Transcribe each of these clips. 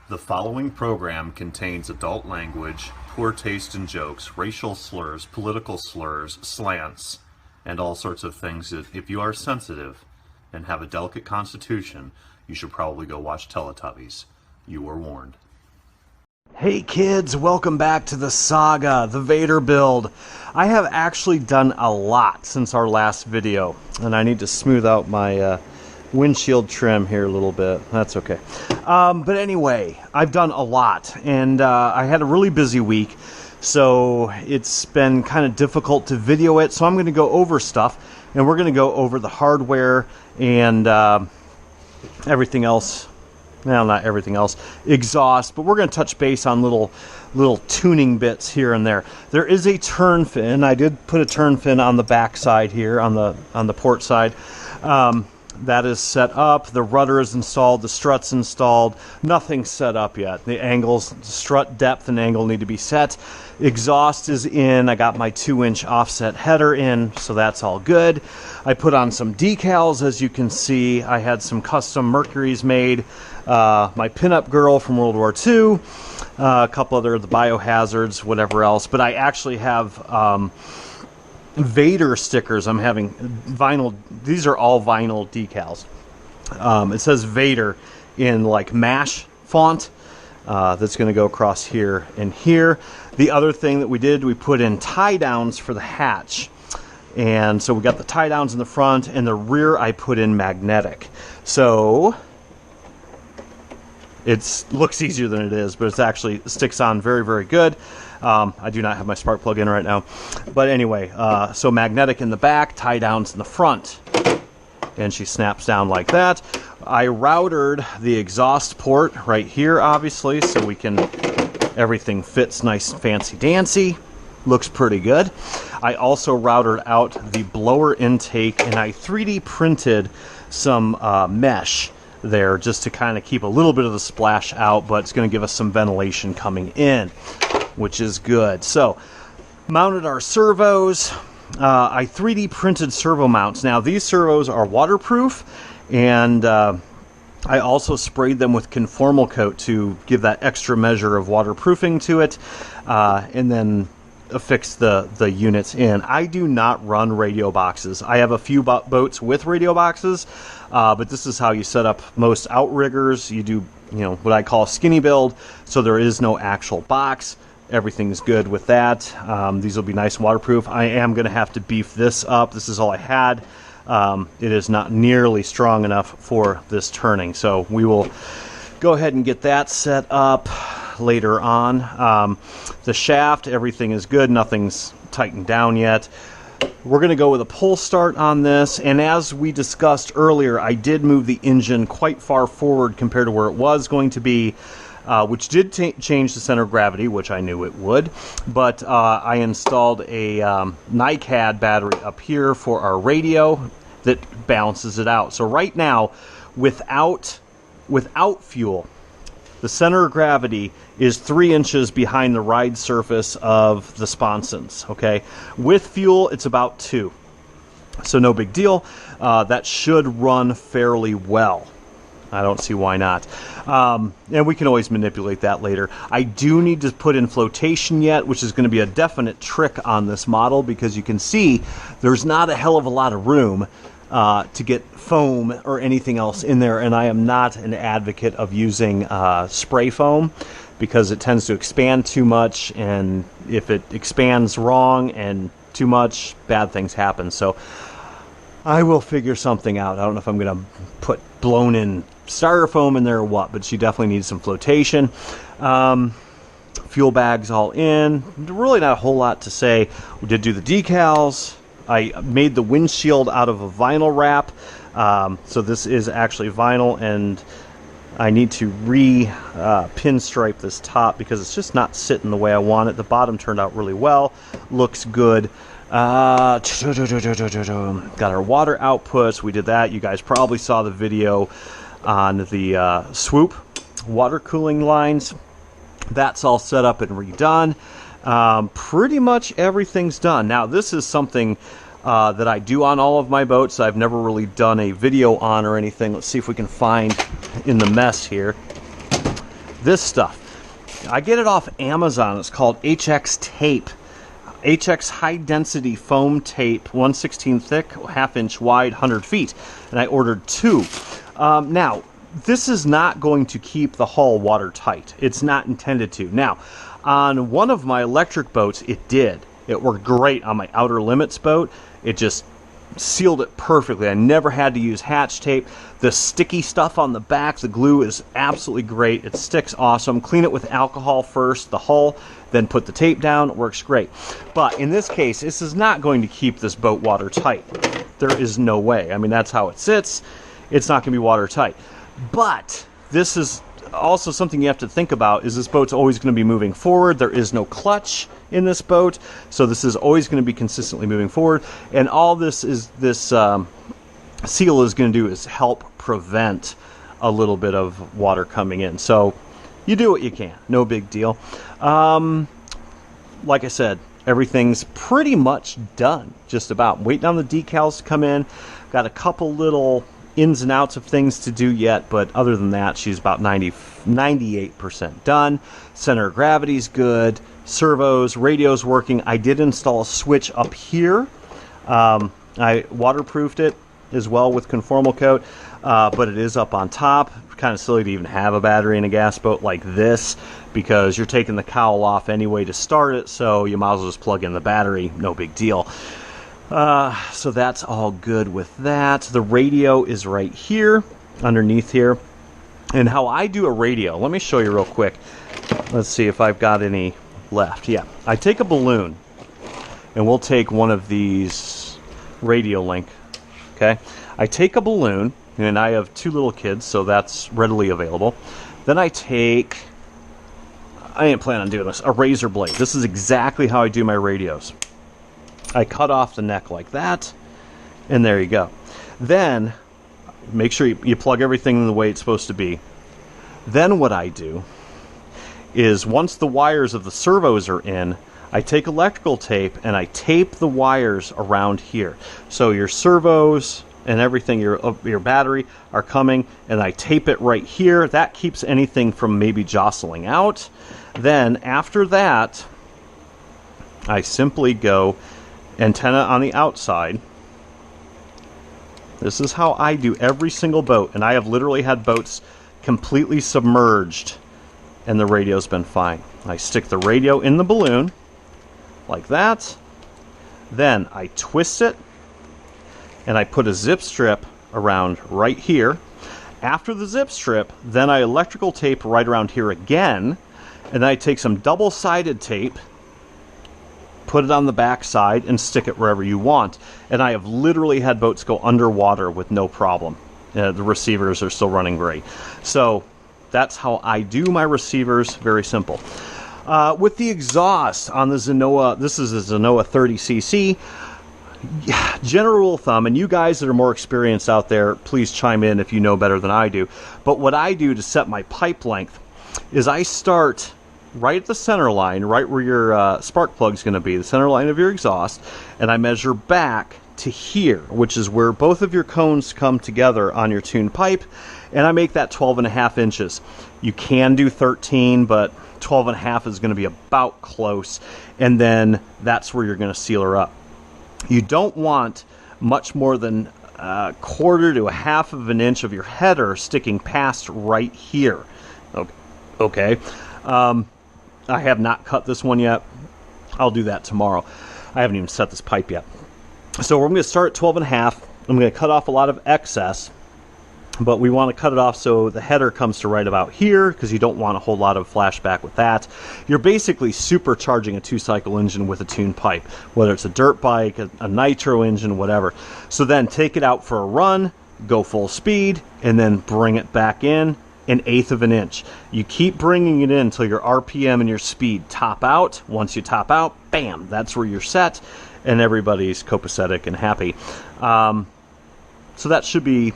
The following program contains adult language, poor taste in jokes, racial slurs, political slurs, slants, and all sorts of things that if you are sensitive and have a delicate constitution, you should probably go watch Teletubbies. You were warned. Hey kids, welcome back to the saga, the Vader build. I have actually done a lot since our last video, and I need to smooth out my windshield trim here a little bit. That's okay. But anyway, I've done a lot, and I had a really busy week, so it's been kind of difficult to video it, so I'm going to go over stuff, and we're going to go over the hardware and everything else. Well, not everything else, exhaust, but we're going to touch base on little tuning bits here and there. There is a turn fin. I did put a turn fin on the back side here, on the port side. That is set up. The rudder is installed. The strut's installed. Nothing's set up yet. The angles, strut depth and angle need to be set. Exhaust is in. I got my 2-inch offset header in, so that's all good. I put on some decals, as you can see. I had some custom Mercuries made. My pinup girl from World War II. A couple other of the biohazards, whatever else. But I actually have Vader stickers. I'm having vinyl. These are all vinyl decals. It says Vader in like MASH font. That's going to go across here and here. The other thing that we did, we put in tie downs for the hatch. And so we got the tie downs in the front, and the rear I put in magnetic. So it looks easier than it is, but it actually sticks on very, very good. I do not have my spark plug in right now. But anyway, so magnetic in the back, tie downs in the front. And she snaps down like that. I routered the exhaust port right here, obviously, so everything fits nice fancy dancy. Looks pretty good. I also routed out the blower intake, and I 3D printed some mesh there just to kind of keep a little bit of the splash out, but it's going to give us some ventilation coming in, which is good. So, mounted our servos. I 3D printed servo mounts. Now, these servos are waterproof, and I also sprayed them with conformal coat to give that extra measure of waterproofing to it, and then affix the units in. I do not run radio boxes. I have a few boats with radio boxes, but this is how you set up most outriggers. You do, what I call a skinny build, so there is no actual box. Everything's good with that. These will be nice and waterproof. I am going to have to beef this up. This is all I had. It is not nearly strong enough for this turning, so we will go ahead and get that set up later on. The shaft, everything is good. Nothing's tightened down yet. We're going to go with a pull start on this, and as we discussed earlier, I did move the engine quite far forward compared to where it was going to be, which did change the center of gravity, which I knew it would, but I installed a NiCad battery up here for our radio that balances it out. So right now, without fuel, the center of gravity is 3 inches behind the ride surface of the sponsons, okay? With fuel, it's about 2. So no big deal. That should run fairly well. I don't see why not. And we can always manipulate that later. I do need to put in flotation yet, which is going to be a definite trick on this model, because you can see there's not a hell of a lot of room to get foam or anything else in there, and I am not an advocate of using spray foam because it tends to expand too much, and if it expands wrong and too much, bad things happen. So I will figure something out. I don't know if I'm going to put blown in styrofoam in there or what, but she definitely needs some flotation. Fuel bags all in. Really not a whole lot to say. We did do the decals. I made the windshield out of a vinyl wrap, so this is actually vinyl, and I need to pinstripe this top because it's just not sitting the way I want it. The bottom turned out really well, looks good. Got our water outputs. We did that. You guys probably saw the video on the swoop water cooling lines. That's all set up and redone. Pretty much everything's done. Now, this is something that I do on all of my boats. I've never really done a video on or anything. Let's see if we can find in the mess here. This stuff, I get it off Amazon. It's called HX tape. HX high density foam tape, 1/16 thick, half-inch wide, 100 feet. And I ordered 2. Now, this is not going to keep the hull watertight. It's not intended to. Now, on one of my electric boats, it did. It worked great on my Outer Limits boat. It just sealed it perfectly. I never had to use hatch tape. The sticky stuff on the back, the glue, is absolutely great. It sticks awesome. Clean it with alcohol first, the hull, then put the tape down. It works great. But in this case, this is not going to keep this boat watertight. There is no way. I mean, that's how it sits. It's not going to be watertight. But this is also something you have to think about, is this boat's always going to be moving forward. There is no clutch in this boat, so this is always going to be consistently moving forward. And all this seal is going to do is help prevent a little bit of water coming in. So you do what you can. No big deal. Like I said, everything's pretty much done, just about. Waiting on the decals to come in. Got a couple little ins and outs of things to do yet, but other than that, she's about 98% done. Center of gravity's good. Servos, radio's working. I did install a switch up here. I waterproofed it as well with conformal coat, but it is up on top. Kind of silly to even have a battery in a gas boat like this, because you're taking the cowl off anyway to start it, so you might as well just plug in the battery. No big deal. So that's all good with that. The radio is right here, underneath here. And how I do a radio, let me show you real quick. Let's see if I've got any left. Yeah, I take a balloon, and we'll take one of these radio link. Okay, I take a balloon, and I have 2 little kids, so that's readily available. Then I take, I didn't plan on doing this, a razor blade. This is exactly how I do my radios. I cut off the neck like that, and there you go. Then make sure you plug everything in the way it's supposed to be. Then what I do is, once the wires of the servos are in, I take electrical tape and I tape the wires around here. So your servos and everything, your battery are coming, and I tape it right here. That keeps anything from maybe jostling out. Then after that, I simply go antenna on the outside. This is how I do every single boat, and I have literally had boats completely submerged and the radio's been fine. I stick the radio in the balloon like that. Then I twist it and I put a zip strip around right here. After the zip strip, then I electrical tape right around here again, and then I take some double-sided tape, put it on the back side, and stick it wherever you want. And I have literally had boats go underwater with no problem. The receivers are still running great. So that's how I do my receivers. Very simple. With the exhaust on the Zenoa, this is a Zenoa 30cc. General rule of thumb, and you guys that are more experienced out there, please chime in if you know better than I do. But what I do to set my pipe length is I start right at the center line, right where your spark plug is going to be, the center line of your exhaust, and I measure back to here, which is where both of your cones come together on your tuned pipe, and I make that 12.5 inches. You can do 13, but 12.5 is going to be about close, and then that's where you're going to seal her up. You don't want much more than a 1/4 to 1/2 of an inch of your header sticking past right here. Okay. I have not cut this one yet. I'll do that tomorrow. I haven't even set this pipe yet. So we're going to start at 12.5. I'm going to cut off a lot of excess, but we want to cut it off so the header comes to right about here, because you don't want a whole lot of flashback with that. You're basically supercharging a 2-cycle engine with a tuned pipe, whether it's a dirt bike, a nitro engine, whatever. So then take it out for a run, go full speed, and then bring it back in 1/8 of an inch. You keep bringing it in until your RPM and your speed top out. Once you top out, bam, that's where you're set, and everybody's copacetic and happy. So that should be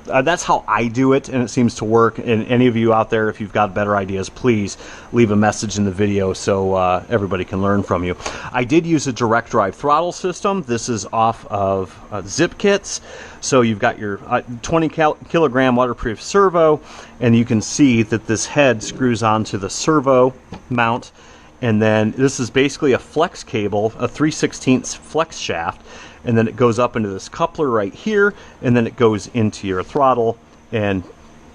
that's how I do it, and it seems to work. And any of you out there, if you've got better ideas, please leave a message in the video so everybody can learn from you. I did use a direct drive throttle system. This is off of Zip Kits. So you've got your 20 kilogram waterproof servo, and you can see that this head screws onto the servo mount. And then this is basically a flex cable, a 3/16 flex shaft. And then it goes up into this coupler right here, and then it goes into your throttle, and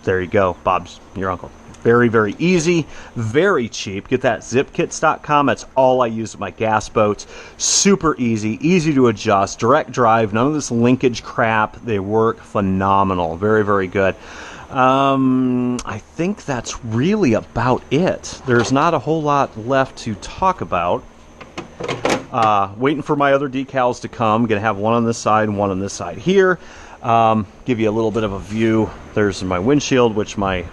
there you go. Bob's your uncle. Very, very easy, very cheap. Get that zipkits.com. That's all I use with my gas boats. Super easy, easy to adjust, direct drive, none of this linkage crap. They work phenomenal. Very, very good. I think that's really about it. There's not a whole lot left to talk about. Waiting for my other decals to come. Gonna have one on this side and one on this side here. Give you a little bit of a view. There's my windshield, which my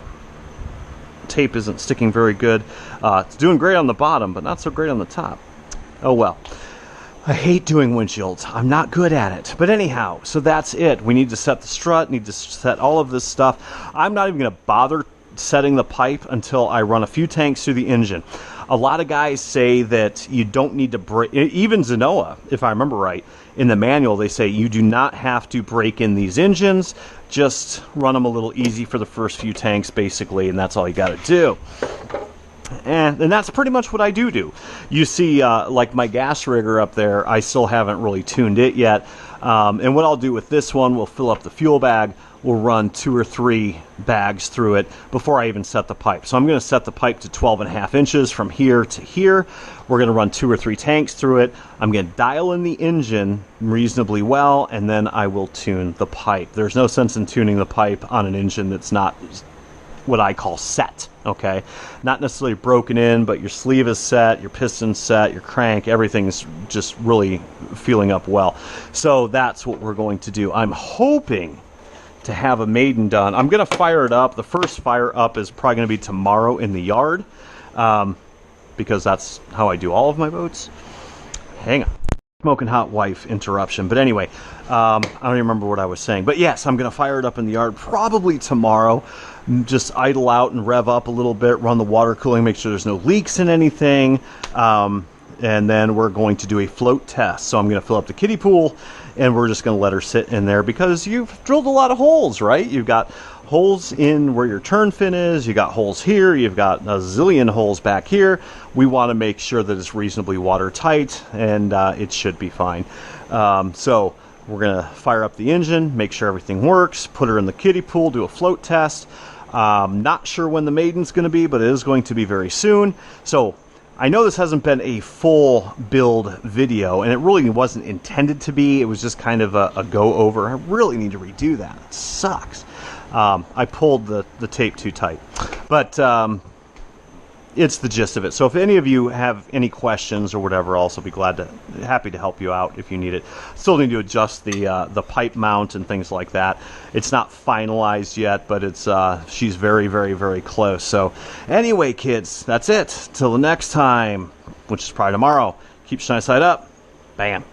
tape isn't sticking very good. It's doing great on the bottom, but not so great on the top. Oh well. I hate doing windshields. I'm not good at it. But anyhow, so that's it. We need to set the strut, need to set all of this stuff. I'm not even gonna bother setting the pipe until I run a few tanks through the engine. A lot of guys say that you don't need to break, even Zenoa, if I remember right, in the manual they say you do not have to break in these engines, just run them a little easy for the first few tanks basically, and that's all you got to do. And that's pretty much what I do. You see, like my gas rigger up there, I still haven't really tuned it yet. And what I'll do with this one, we'll fill up the fuel bag. We'll run 2 or 3 bags through it before I even set the pipe. So I'm going to set the pipe to 12.5 inches from here to here. We're going to run 2 or 3 tanks through it. I'm going to dial in the engine reasonably well, and then I will tune the pipe. There's no sense in tuning the pipe on an engine that's not what I call set, okay? Not necessarily broken in, but your sleeve is set, your piston's set, your crank, everything's just really feeling up well. So that's what we're going to do. I'm hoping to have a maiden done. I'm going to fire it up. The first fire up is probably going to be tomorrow in the yard, because that's how I do all of my boats. Hang on. Smoking hot wife interruption. But anyway, I don't even remember what I was saying. But yes, I'm going to fire it up in the yard probably tomorrow. Just idle out and rev up a little bit, run the water cooling, make sure there's no leaks in anything. And then we're going to do a float test. So I'm going to fill up the kiddie pool, and we're just going to let her sit in there because you've drilled a lot of holes, right? You've got holes in where your turn fin is, you got holes here, you've got a zillion holes back here. We want to make sure that it's reasonably watertight, and it should be fine. So we're going to fire up the engine, make sure everything works, put her in the kiddie pool, do a float test. Not sure when the maiden's going to be, but it is going to be very soon. So I know this hasn't been a full build video, and it really wasn't intended to be. It was just kind of a go-over. I really need to redo that. It sucks. I pulled the tape too tight. But it's the gist of it. So if any of you have any questions or whatever, I'll also be happy to help you out if you need it. Still need to adjust the pipe mount and things like that. It's not finalized yet, but it's she's very, very, very close. So anyway, kids, that's it. Till the next time, which is probably tomorrow. Keep shining side up. Bam.